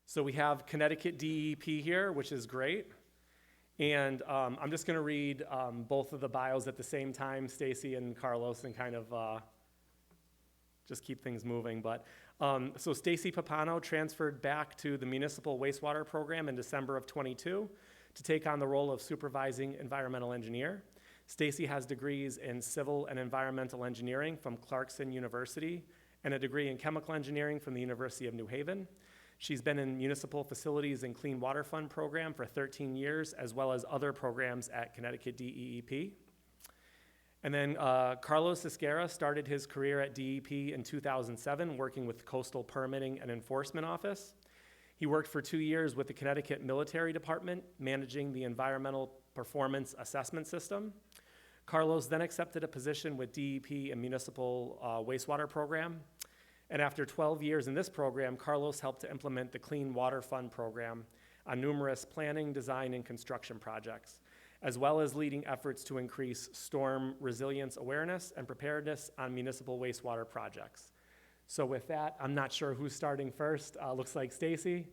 So we have Connecticut DEP here, which is great. And I'm just going to read both of the bios at the same time, Stacy and Carlos, and kind of just keep things moving. But so Stacy Pappano transferred back to the municipal wastewater program in December of 22 to take on the role of supervising environmental engineer. Stacy has degrees in civil and environmental engineering from Clarkson University and a degree in chemical engineering from the University of New Haven. She's been in municipal facilities and clean water fund program for 13 years, as well as other programs at Connecticut DEP. And then Carlos Esguerra started his career at DEP in 2007, working with Coastal Permitting and Enforcement Office. He worked for 2 years with the Connecticut Military Department, managing the Environmental Performance Assessment System. Carlos then accepted a position with DEP and Municipal Wastewater Program. And after 12 years in this program, Carlos helped to implement the Clean Water Fund program on numerous planning, design, and construction projects, as well as leading efforts to increase storm resilience awareness and preparedness on municipal wastewater projects. So with that, I'm not sure who's starting first. Looks like Stacy.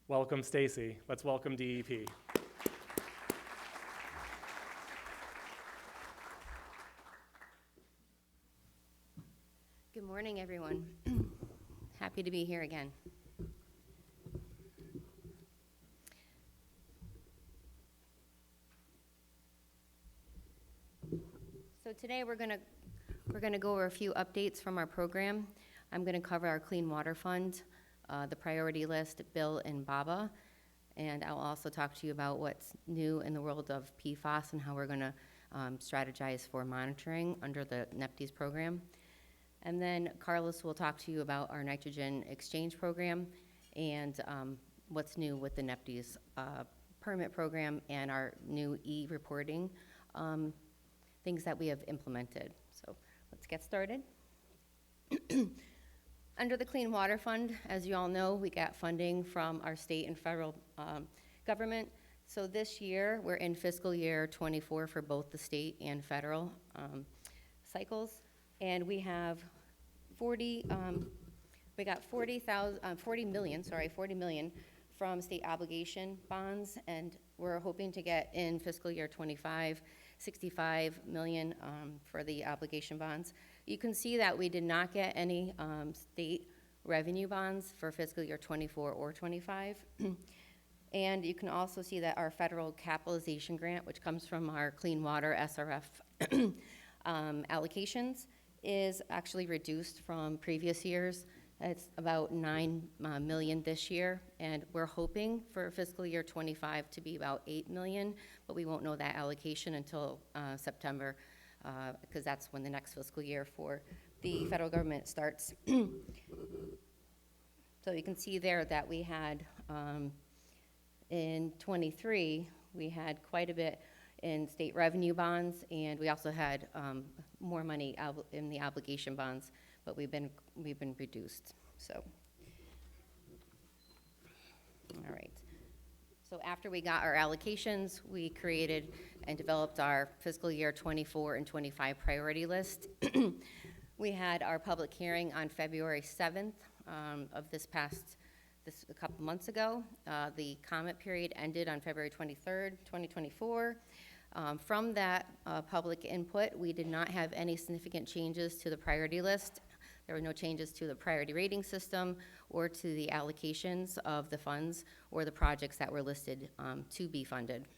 Welcome, Stacy. Let's welcome DEP. Good morning, everyone. Happy to be here again. So today we're going to go over a few updates from our program. I'm going to cover our Clean Water Fund, the priority list, Bill and Baba, and I'll also talk to you about what's new in the world of PFAS and how we're going to strategize for monitoring under the NEPTES program. And then Carlos will talk to you about our nitrogen exchange program and what's new with the NEPTES permit program and our new e-reporting things that we have implemented. So let's get started. Under the Clean Water Fund, as you all know, we got funding from our state and federal government. So this year, we're in fiscal year 24 for both the state and federal cycles. And we have 40 million from state obligation bonds, and we're hoping to get in fiscal year 25, 65 million for the obligation bonds. You can see that we did not get any state revenue bonds for fiscal year 24 or 25. And you can also see that our federal capitalization grant, which comes from our Clean Water SRF allocations, is actually reduced from previous years. It's about 9 million this year, and we're hoping for fiscal year 25 to be about 8 million, but we won't know that allocation until September, because that's when the next fiscal year for the federal government starts. So you can see there that we had, in 23, we had quite a bit in state revenue bonds, and we also had more money in the obligation bonds, but we've been reduced. So, all right. So after we got our allocations, we created and developed our fiscal year 24 and 25 priority list. We had our public hearing on February 7th of this a couple months ago. The comment period ended on February 23rd, 2024. From that public input, we did not have any significant changes to the priority list. There were no changes to the priority rating system or to the allocations of the funds or the projects that were listed to be funded.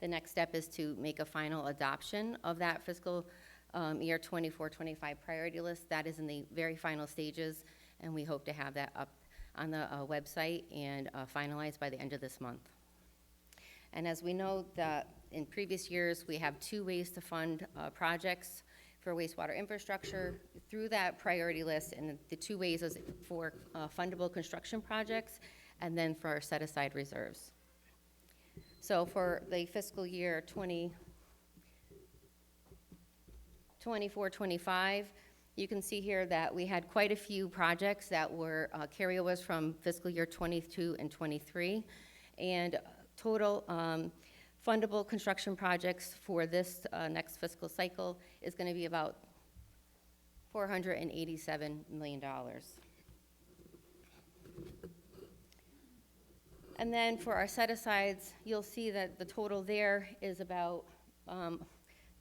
The next step is to make a final adoption of that fiscal year 24-25 priority list. That is in the very final stages, and we hope to have that up on the website and finalized by the end of this month. And as we know that in previous years, we have 2 ways to fund projects for wastewater infrastructure through that priority list, and the 2 ways is for fundable construction projects and then for set-aside reserves. So for the fiscal year 24-25, you can see here that we had quite a few projects that were carryovers from fiscal year 22 and 23, and total fundable construction projects for this next fiscal cycle is going to be about $487 million. And then for our set-asides, you'll see that the total there is about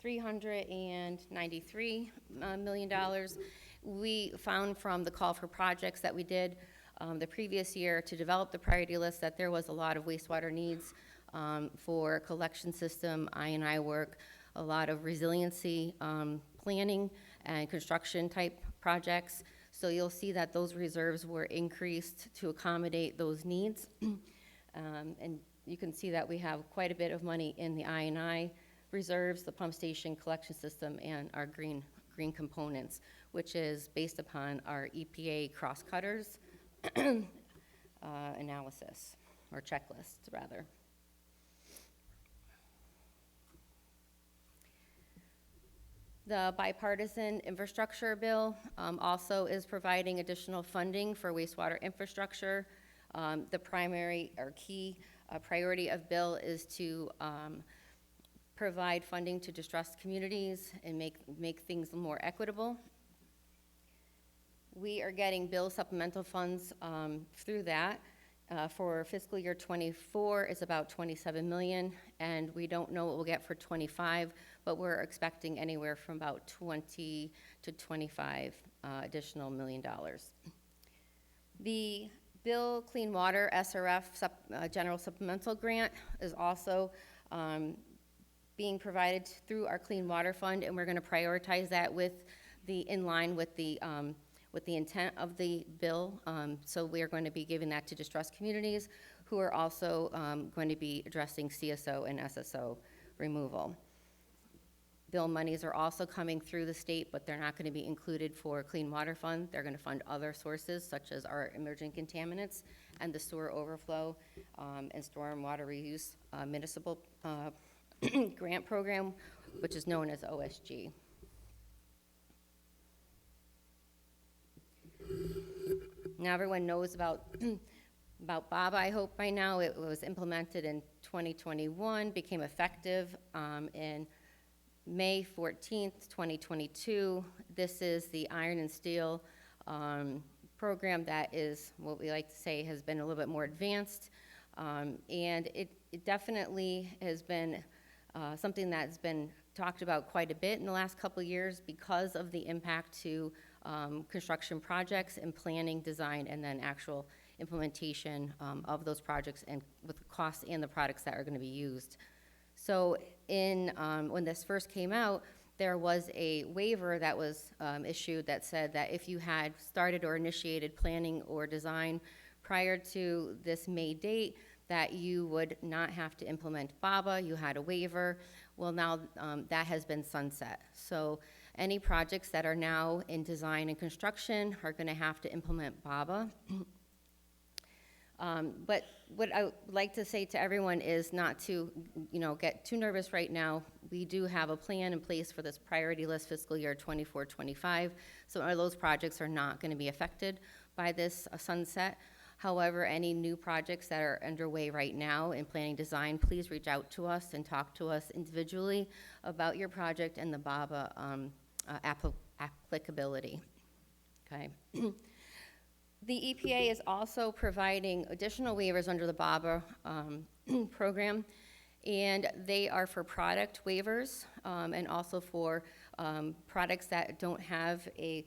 $393 million. We found from the call for projects that we did the previous year to develop the priority list that there was a lot of wastewater needs for collection system, I&I work, a lot of resiliency planning and construction type projects. So you'll see that those reserves were increased to accommodate those needs. And you can see that we have quite a bit of money in the I&I reserves, the pump station collection system, and our green components, which is based upon our EPA cross-cutters analysis, or checklist, rather. The bipartisan infrastructure bill also is providing additional funding for wastewater infrastructure. The primary or key priority of bill is to provide funding to distressed communities and make things more equitable. We are getting bill supplemental funds through that. For fiscal year 24, it's about 27 million, and we don't know what we'll get for 25, but we're expecting anywhere from about 20 to 25 additional $1 million. The Bill Clean Water SRF General Supplemental Grant is also being provided through our Clean Water Fund, and we're going to prioritize that in line with the intent of the bill. So we are going to be giving that to distressed communities who are also going to be addressing CSO and SSO removal. Bill monies are also coming through the state, but they're not going to be included for Clean Water Fund. They're going to fund other sources, such as our emerging contaminants and the sewer overflow and stormwater reuse municipal grant program, which is known as OSG. Now everyone knows about BABA, I hope by now. It was implemented in 2021, became effective in May 14th, 2022. This is the iron and steel program that is what we like to say has been a little bit more advanced. And it definitely has been something that's been talked about quite a bit in the last couple of years because of the impact to construction projects and planning, design, and then actual implementation of those projects and with the costs and the products that are going to be used. So when this first came out, there was a waiver that was issued that said that if you had started or initiated planning or design prior to this May date, that you would not have to implement BABA. You had a waiver. Well, now that has been sunset. So any projects that are now in design and construction are going to have to implement BABA. But what I would like to say to everyone is not to, get too nervous right now. We do have a plan in place for this priority list fiscal year 24-25. So those projects are not going to be affected by this sunset. However, any new projects that are underway right now in planning design, please reach out to us and talk to us individually about your project and the BABA applicability. Okay. The EPA is also providing additional waivers under the BABA program, and they are for product waivers and also for products that don't have a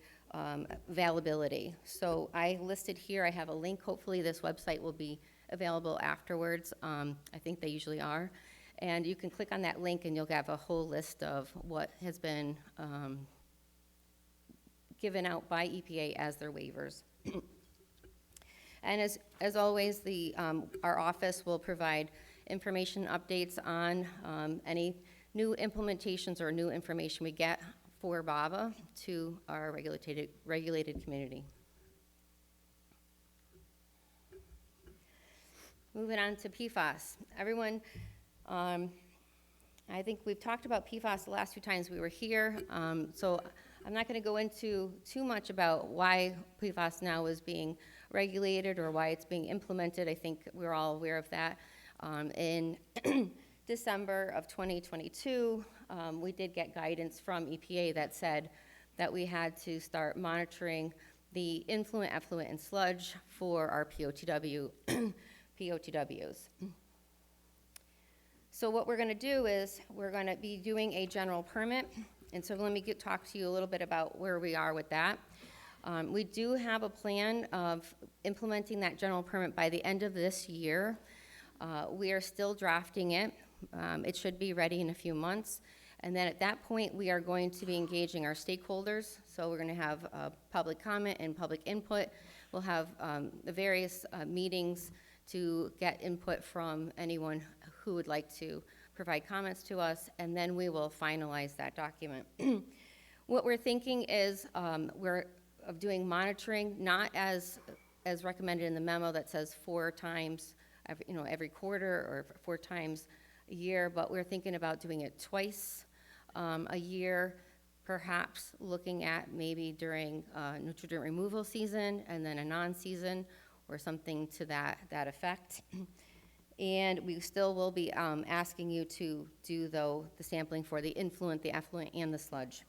availability. So I listed here, I have a link. Hopefully this website will be available afterwards. I think they usually are. And you can click on that link and you'll have a whole list of what has been given out by EPA as their waivers. And as always, our office will provide information updates on any new implementations or new information we get for BABA to our regulated community. Moving on to PFAS. Everyone, I think we've talked about PFAS the last few times we were here, so I'm not going to go into too much about why PFAS now is being regulated or why it's being implemented. I think we're all aware of that. In December of 2022, we did get guidance from EPA that said that we had to start monitoring the influent, effluent, and sludge for our POTWs. So what we're going to do is we're going to be doing a general permit. And so let me talk to you a little bit about where we are with that. We do have a plan of implementing that general permit by the end of this year. We are still drafting it. It should be ready in a few months. And then at that point, we are going to be engaging our stakeholders. So we're going to have public comment and public input. We'll have the various meetings to get input from anyone who would like to provide comments to us, and then we will finalize that document. What we're thinking is we're doing monitoring, not as recommended in the memo that says 4 times every quarter or 4 times a year, but we're thinking about doing it twice a year, perhaps looking at maybe during nutrient removal season and then a non-season or something to that effect. And we still will be asking you to do, though, the sampling for the influent, the effluent, and the sludge.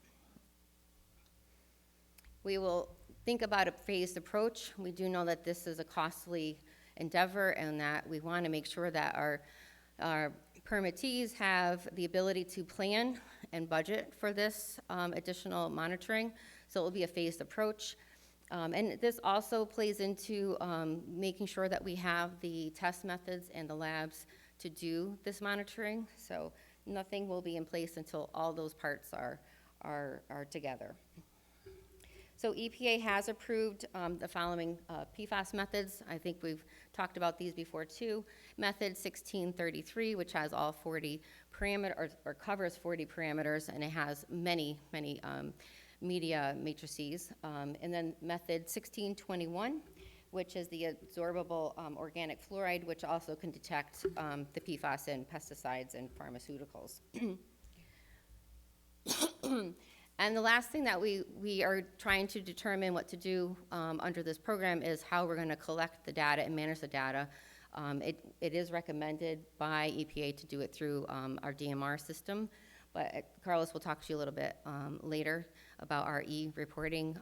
We will think about a phased approach. We do know that this is a costly endeavor and that we want to make sure that our permittees have the ability to plan and budget for this additional monitoring. So it will be a phased approach. And this also plays into making sure that we have the test methods and the labs to do this monitoring. So nothing will be in place until all those parts are together. So EPA has approved the following PFAS methods. I think we've talked about these before too. Method 1633, which has all 40 parameters, or covers 40 parameters, and it has many media matrices. And then method 1621, which is the absorbable organic fluoride, which also can detect the PFAS in pesticides and pharmaceuticals. And the last thing that we are trying to determine what to do under this program is how we're going to collect the data and manage the data. It is recommended by EPA to do it through our DMR system, but Carlos will talk to you a little bit later about our e-reporting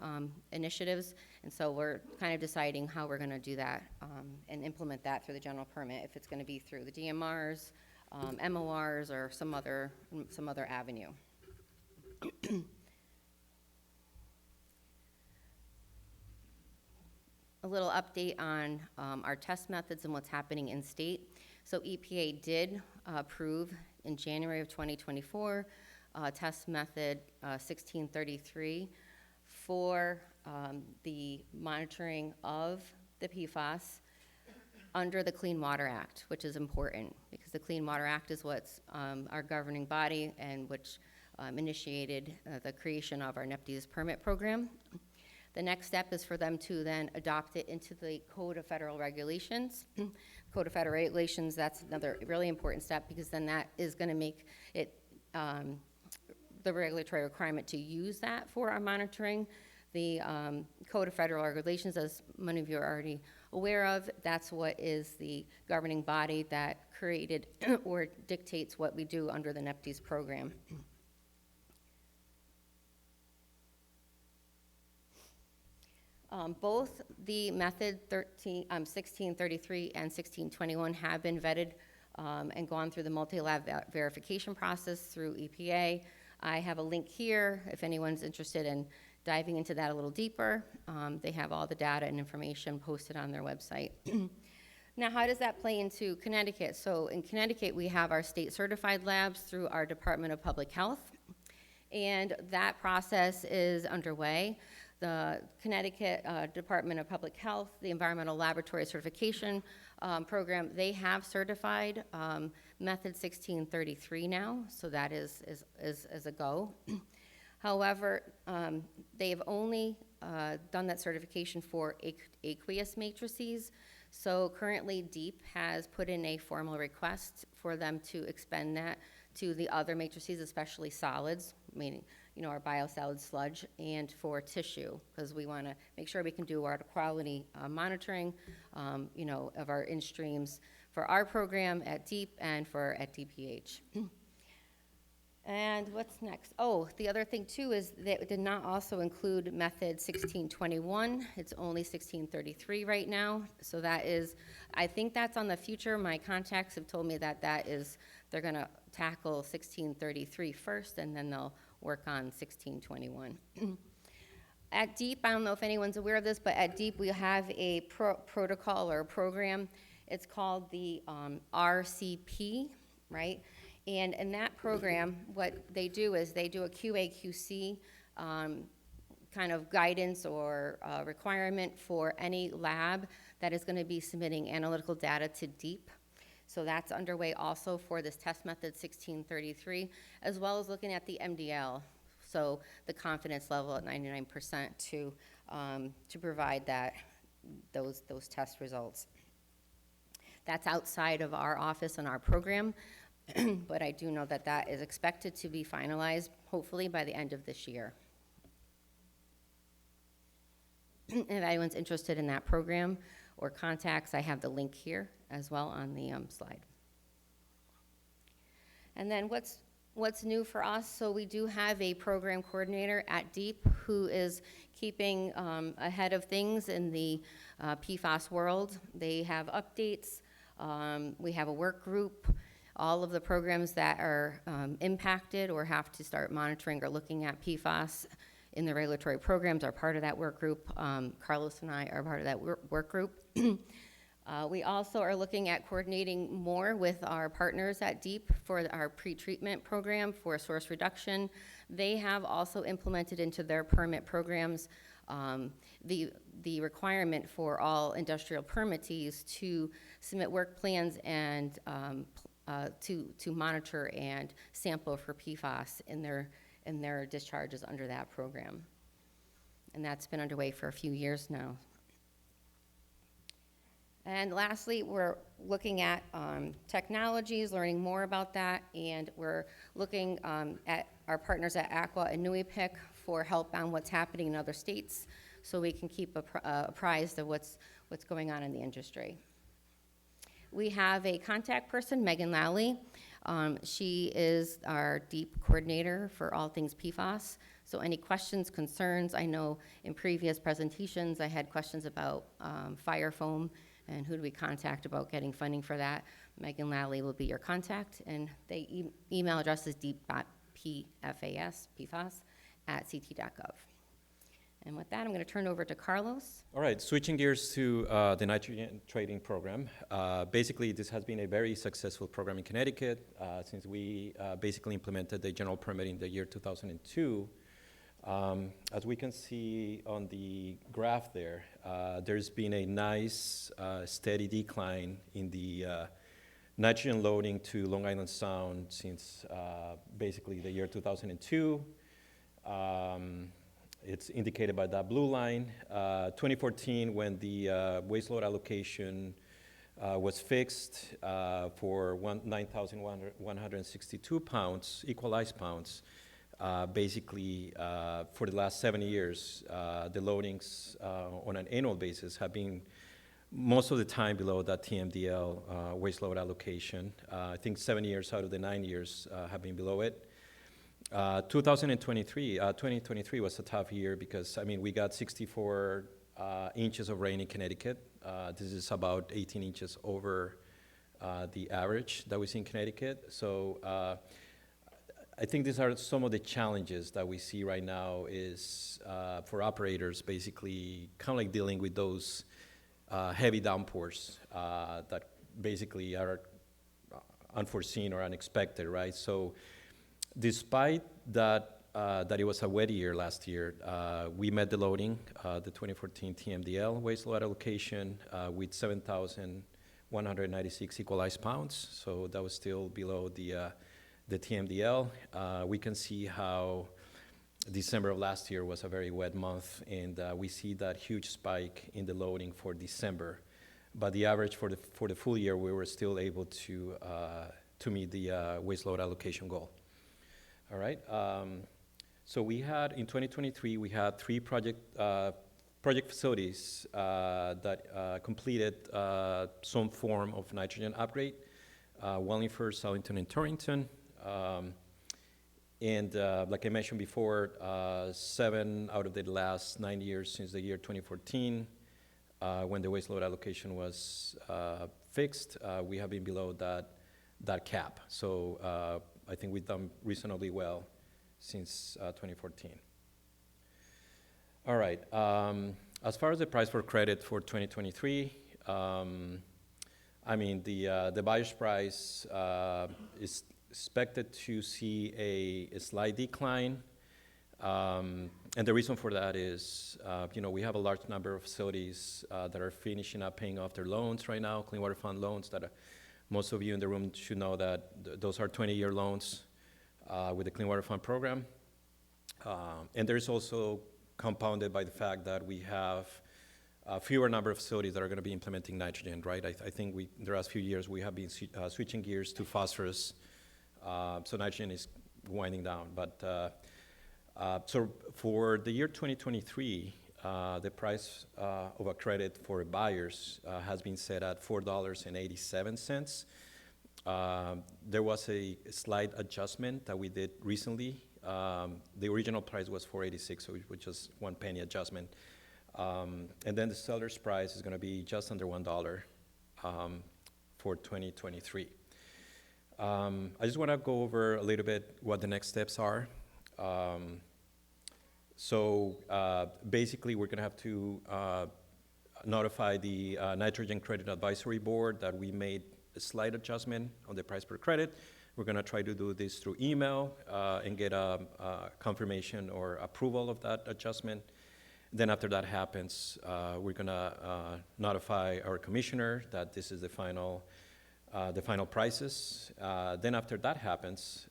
initiatives, and so we're kind of deciding how we're going to do that and implement that through the general permit, if it's going to be through the DMRs, MORs, or some other avenue. A little update on our test methods and what's happening in state. So EPA did approve in January of 2024 test method 1633 for the monitoring of the PFAS under the Clean Water Act, which is important because the Clean Water Act is what's our governing body and which initiated the creation of our NEPDES permit program. The next step is for them to then adopt it into the Code of Federal Regulations. Code of Federal Regulations, that's another really important step because then that is going to make it the regulatory requirement to use that for our monitoring. The Code of Federal Regulations, as many of you are already aware of, that's what is the governing body that created or dictates what we do under the NEPDES program. Both the method 1633 and 1621 have been vetted and gone through the multi-lab verification process through EPA. I have a link here if anyone's interested in diving into that a little deeper. They have all the data and information posted on their website. Now, how does that play into Connecticut? So in Connecticut, we have our state certified labs through our Department of Public Health, and that process is underway. The Connecticut Department of Public Health, the Environmental Laboratory Certification Program, they have certified method 1633 now, so that is a go. However, they've only done that certification for aqueous matrices. So currently DEEP has put in a formal request for them to expand that to the other matrices, especially solids, meaning our biosolid sludge, and for tissue, because we want to make sure we can do our quality monitoring, of our in-streams for our program at DEEP and at DPH. And what's next? Oh, the other thing too is that it did not also include method 1621. It's only 1633 right now. So that is, I think that's on the future. My contacts have told me that they're gonna tackle 1633 first and then they'll work on 1621. At DEEP, I don't know if anyone's aware of this, but at DEEP we have a protocol or a program. It's called the RCP, right? And in that program, what they do is they do a QA/QC kind of guidance or requirement for any lab that is going to be submitting analytical data to DEEP. So that's underway also for this test method 1633, as well as looking at the MDL. So the confidence level at 99% to provide those test results. That's outside of our office and our program. But I do know that that is expected to be finalized, hopefully, by the end of this year. If anyone's interested in that program or contacts, I have the link here as well on the slide. And then what's new for us? So we do have a program coordinator at DEEP who is keeping ahead of things in the PFAS world. They have updates. We have a work group. All of the programs that are impacted or have to start monitoring or looking at PFAS in the regulatory programs are part of that work group. Carlos and I are part of that work group. We also are looking at coordinating more with our partners at DEEP for our pre-treatment program for source reduction. They have also implemented into their permit programs the requirement for all industrial permittees to submit work plans and to monitor and sample for PFAS in their discharges under that program. And that's been underway for a few years now. And lastly, we're looking at technologies, learning more about that, and we're looking at our partners at Aqua and NUIPIC for help on what's happening in other states so we can keep apprised of what's going on in the industry. We have a contact person, Megan Lally. She is our DEEP coordinator for all things PFAS. So any questions, concerns, I know in previous presentations I had questions about fire foam and who do we contact about getting funding for that. Megan Lally will be your contact, and the email address is deep.pfas@ct.gov. And with that, I'm going to turn over to Carlos. All right, switching gears to the nitrogen trading program. Basically, this has been a very successful program in Connecticut since we basically implemented the general permit in the year 2002. As we can see on the graph there, there's been a nice steady decline in the nitrogen loading to Long Island Sound since basically the year 2002. It's indicated by that blue line. 2014, when the waste load allocation was fixed for 9,162 pounds, equalized pounds, basically for the last 7 years, the loadings on an annual basis have been most of the time below that TMDL waste load allocation. I think 7 years out of the 9 years have been below it. 2023 was a tough year because, I mean, we got 64 inches of rain in Connecticut. This is about 18 inches over the average that we see in Connecticut. So I think these are some of the challenges that we see right now is for operators basically kind of like dealing with those heavy downpours that basically are unforeseen or unexpected, right? So despite that, that it was a wet year last year, we met the loading, the 2014 TMDL waste load allocation with 7,196 equalized pounds. So that was still below the TMDL. We can see how December of last year was a very wet month, and we see that huge spike in the loading for December. But the average for the full year, we were still able to meet the waste load allocation goal. All right. So we had, in 2023, we had 3 project facilities that completed some form of nitrogen upgrade, Wallingford, Southington, and Torrington. And like I mentioned before, 7 out of the last 9 years since the year 2014, when the waste load allocation was fixed, we have been below that cap. So I think we've done reasonably well since 2014. All right. As far as the price for credit for 2023, I mean, the buyer's price is expected to see a slight decline. And the reason for that is, we have a large number of facilities that are finishing up paying off their loans right now, Clean Water Fund loans that most of you in the room should know that those are 20-year loans with the Clean Water Fund program. And there's also compounded by the fact that we have a fewer number of facilities that are going to be implementing nitrogen, right? I think in the last few years we have been switching gears to phosphorus, so nitrogen is winding down. But so for the year 2023, the price of a credit for buyers has been set at $4.87. There was a slight adjustment that we did recently. The original price was $4.86, which was 1 penny adjustment. And then the seller's price is going to be just under $1 for 2023. I just want to go over a little bit what the next steps are. So basically, we're going to have to notify the Nitrogen Credit Advisory Board that we made a slight adjustment on the price per credit. We're going to try to do this through email and get a confirmation or approval of that adjustment. Then after that happens, we're going to notify our commissioner that this is the final prices. Then after that happens,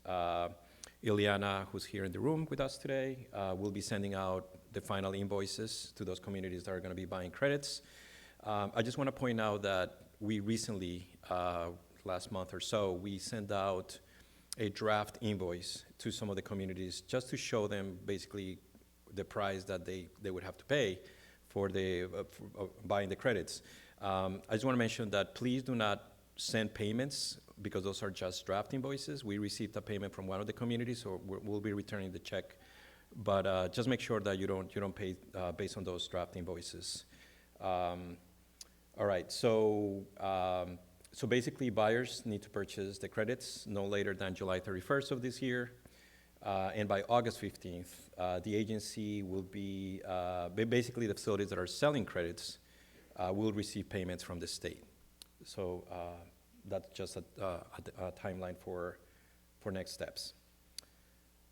Ileana, who's here in the room with us today, will be sending out the final invoices to those communities that are going to be buying credits. I just want to point out that we recently, last month or so, we sent out a draft invoice to some of the communities just to show them basically the price that they would have to pay for buying the credits. I just want to mention that please do not send payments because those are just draft invoices. We received a payment from one of the communities, so we'll be returning the check. But just make sure that you don't pay based on those draft invoices. All right, so basically buyers need to purchase the credits no later than July 31st of this year. And by August 15th, the agency will be, basically the facilities that are selling credits will receive payments from the state. So that's just a timeline for next steps.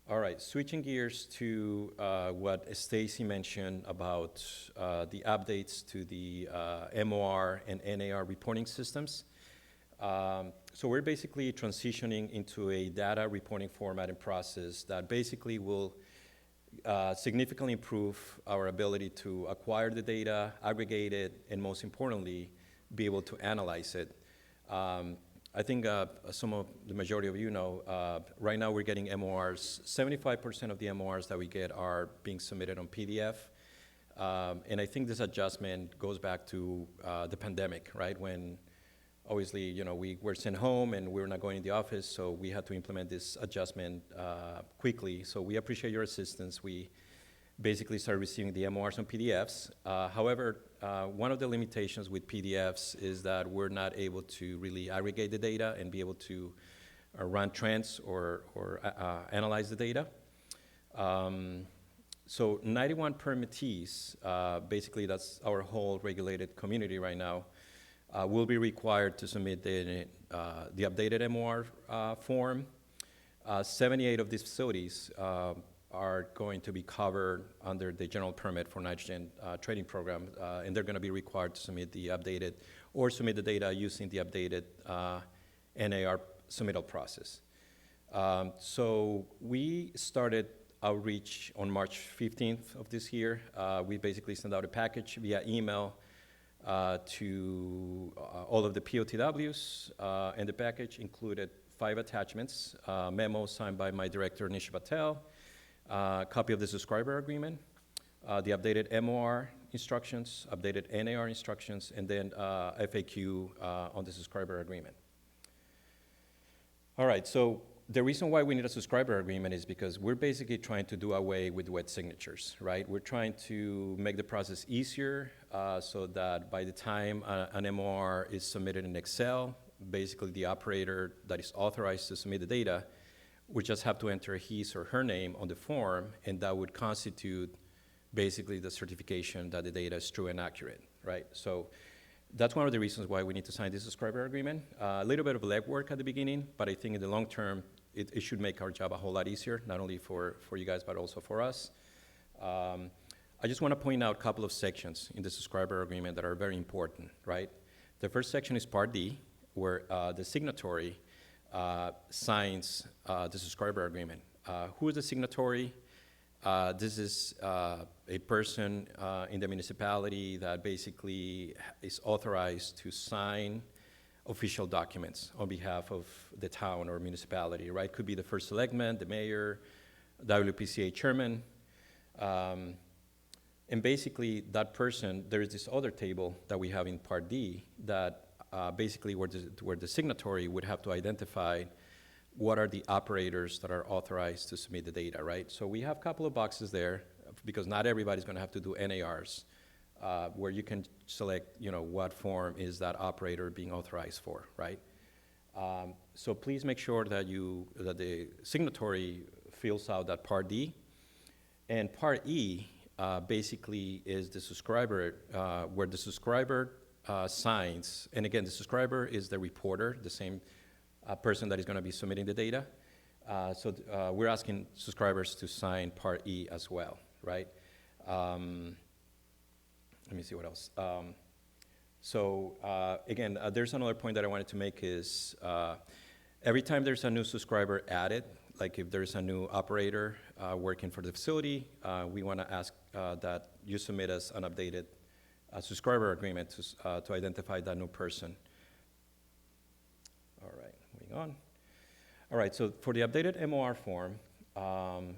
All right, switching gears to what Stacy mentioned about the updates to the MOR and NAR reporting systems. So we're basically transitioning into a data reporting format and process that basically will significantly improve our ability to acquire the data, aggregate it, and most importantly, be able to analyze it. I think the majority of you know, right now we're getting MORs. 75% of the MORs that we get are being submitted on PDF. And I think this adjustment goes back to the pandemic, right? When obviously, we were sent home and we were not going in the office, so we had to implement this adjustment quickly. So we appreciate your assistance. We basically started receiving the MORs on PDFs. However, one of the limitations with PDFs is that we're not able to really aggregate the data and be able to run trends or analyze the data. So 91 permittees, basically that's our whole regulated community right now, will be required to submit the updated MOR form. 78 of these facilities are going to be covered under the general permit for nitrogen trading program, and they're going to be required to submit the updated or submit the data using the updated NAR submittal process. So we started outreach on March 15th of this year. We basically sent out a package via email to all of the POTWs, and the package included 5 attachments, memo signed by my director, Nisha Patel, copy of the subscriber agreement, the updated MOR instructions, updated NAR instructions, and then FAQ on the subscriber agreement. All right, so the reason why we need a subscriber agreement is because we're basically trying to do away with wet signatures, right? We're trying to make the process easier so that by the time an MOR is submitted in Excel, basically the operator that is authorized to submit the data would just have to enter his or her name on the form, and that would constitute basically the certification that the data is true and accurate, right? So that's one of the reasons why we need to sign this subscriber agreement. A little bit of legwork at the beginning, but I think in the long term, it should make our job a whole lot easier, not only for you guys, but also for us. I just want to point out a couple of sections in the subscriber agreement that are very important, right? The first section is Part D, where the signatory signs the subscriber agreement. Who is the signatory? This is a person in the municipality that basically is authorized to sign official documents on behalf of the town or municipality, right? Could be the first selectman, the mayor, WPCA chairman. And basically, that person, there is this other table that we have in Part D that basically where the signatory would have to identify what are the operators that are authorized to submit the data, right? So we have a couple of boxes there because not everybody's going to have to do NARs, where you can select, what form is that operator being authorized for, right? So please make sure that the signatory fills out that Part D. And Part E basically is the subscriber, where the subscriber signs, and again, the subscriber is the reporter, the same person that is going to be submitting the data. So we're asking subscribers to sign Part E as well, right? Let me see what else. Again, there's another point that I wanted to make is every time there's a new subscriber added, like if there's a new operator working for the facility, we want to ask that you submit us an updated subscriber agreement to identify that new person. All right, moving on. All right, so for the updated MOR form,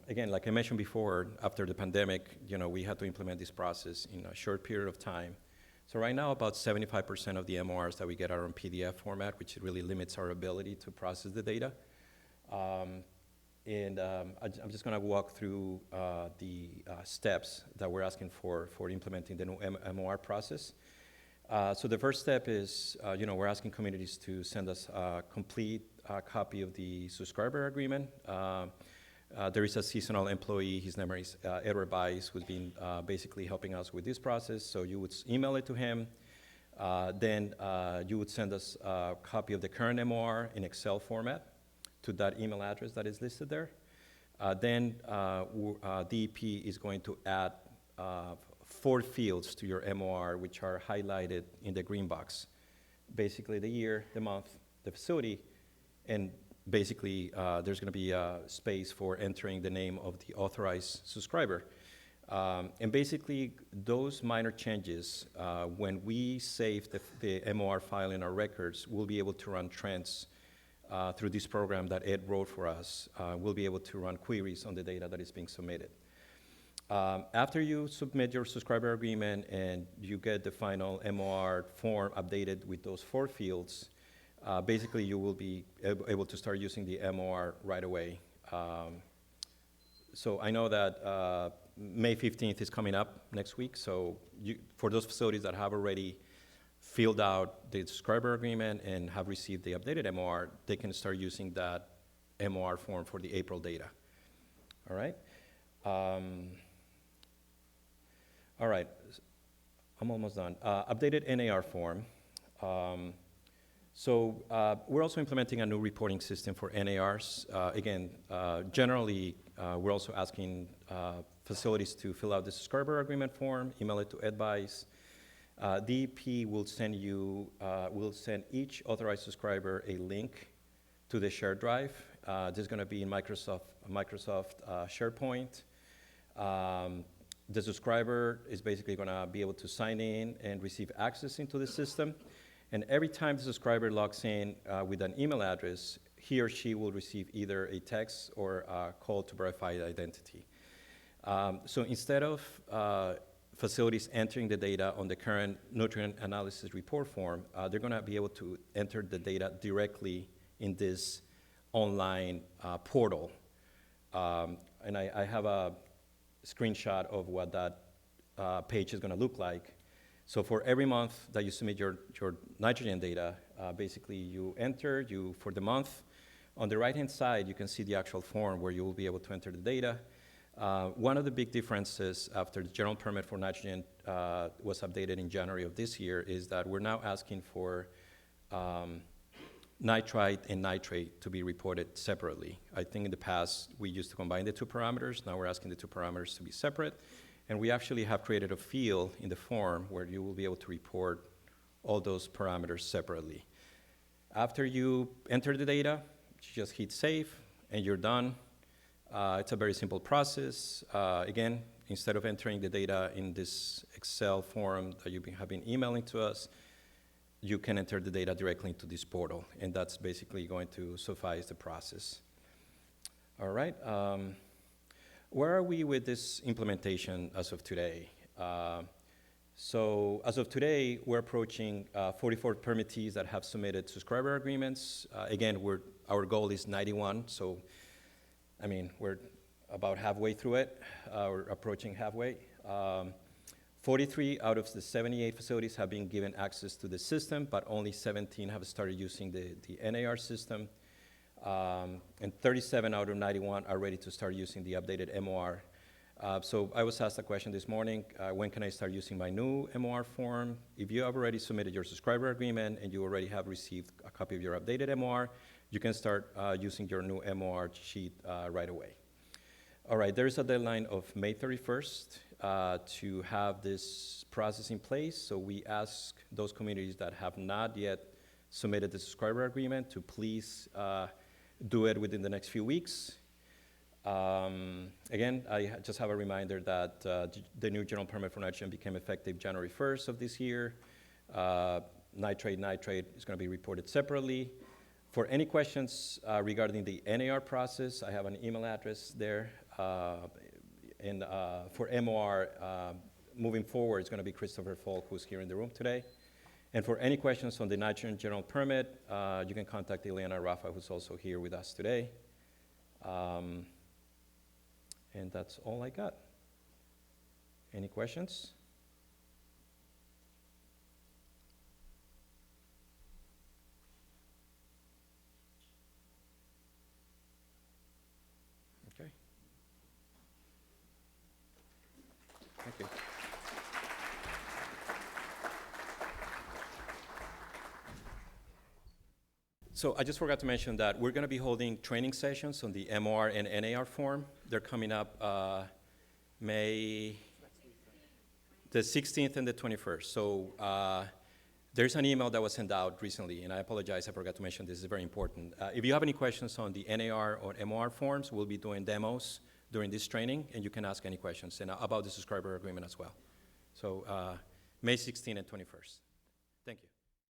again, like I mentioned before, after the pandemic, we had to implement this process in a short period of time. So right now, about 75% of the MORs that we get are in PDF format, which really limits our ability to process the data. I'm just going to walk through the steps that we're asking for implementing the new MOR process. So the first step is, we're asking communities to send us a complete copy of the subscriber agreement. There is a seasonal employee, his name is Edward Bice, who's been basically helping us with this process. So you would email it to him. Then you would send us a copy of the current MOR in Excel format to that email address that is listed there. Then DEP is going to add 4 fields to your MOR, which are highlighted in the green box. Basically the year, the month, the facility, and basically there's going to be a space for entering the name of the authorized subscriber. And basically those minor changes, when we save the MOR file in our records, we'll be able to run trends through this program that Ed wrote for us. We'll be able to run queries on the data that is being submitted. After you submit your subscriber agreement and you get the final MOR form updated with those 4 fields, basically you will be able to start using the MOR right away. So I know that May 15th is coming up next week, so for those facilities that have already filled out the subscriber agreement and have received the updated MOR, they can start using that MOR form for the April data. All right? All right, I'm almost done. Updated NAR form. We're also implementing a new reporting system for NARs. Generally, we're also asking facilities to fill out the subscriber agreement form, email it to advice. DEP will send each authorized subscriber a link to the shared drive. This is going to be in Microsoft SharePoint. The subscriber is basically going to be able to sign in and receive access into the system. And every time the subscriber logs in with an email address, he or she will receive either a text or a call to verify the identity. So instead of facilities entering the data on the current nutrient analysis report form, they're going to be able to enter the data directly in this online portal. And I have a screenshot of what that page is going to look like. So for every month that you submit your nitrogen data, basically you enter for the month. On the right-hand side, you can see the actual form where you will be able to enter the data. One of the big differences after the general permit for nitrogen was updated in January of this year is that we're now asking for nitrite and nitrate to be reported separately. I think in the past, we used to combine the two parameters. Now we're asking the two parameters to be separate. And we actually have created a field in the form where you will be able to report all those parameters separately. After you enter the data, you just hit save, and you're done. It's a very simple process. Again, instead of entering the data in this Excel form that you have been emailing to us, you can enter the data directly into this portal, and that's basically going to suffice the process. All right. Where are we with this implementation as of today? So as of today, we're approaching 44 permittees that have submitted subscriber agreements. Again, our goal is 91, so I mean, we're about halfway through it. We're approaching halfway. 43 out of the 78 facilities have been given access to the system, but only 17 have started using the NAR system. And 37 out of 91 are ready to start using the updated MOR. So I was asked a question this morning, when can I start using my new MOR form? If you have already submitted your subscriber agreement and you already have received a copy of your updated MOR, you can start using your new MOR sheet right away. All right, there is a deadline of May 31st to have this process in place. So we ask those communities that have not yet submitted the subscriber agreement to please do it within the next few weeks. Again, I just have a reminder that the new general permit for nitrogen became effective January 1st of this year. Nitrate is going to be reported separately. For any questions regarding the NAR process, I have an email address there. And for MOR, moving forward, it's going to be Christopher Falk, who's here in the room today. And for any questions on the nitrogen general permit, you can contact Ileana Rafa, who's also here with us today. And that's all I got. Any questions? Okay. Thank you. So I just forgot to mention that we're going to be holding training sessions on the MOR and NAR form. They're coming up May the 16th and the 21st. So there's an email that was sent out recently, and I apologize, I forgot to mention this is very important. If you have any questions on the NAR or MOR forms, we'll be doing demos during this training, and you can ask any questions and about the subscriber agreement as well. So May 16th and 21st.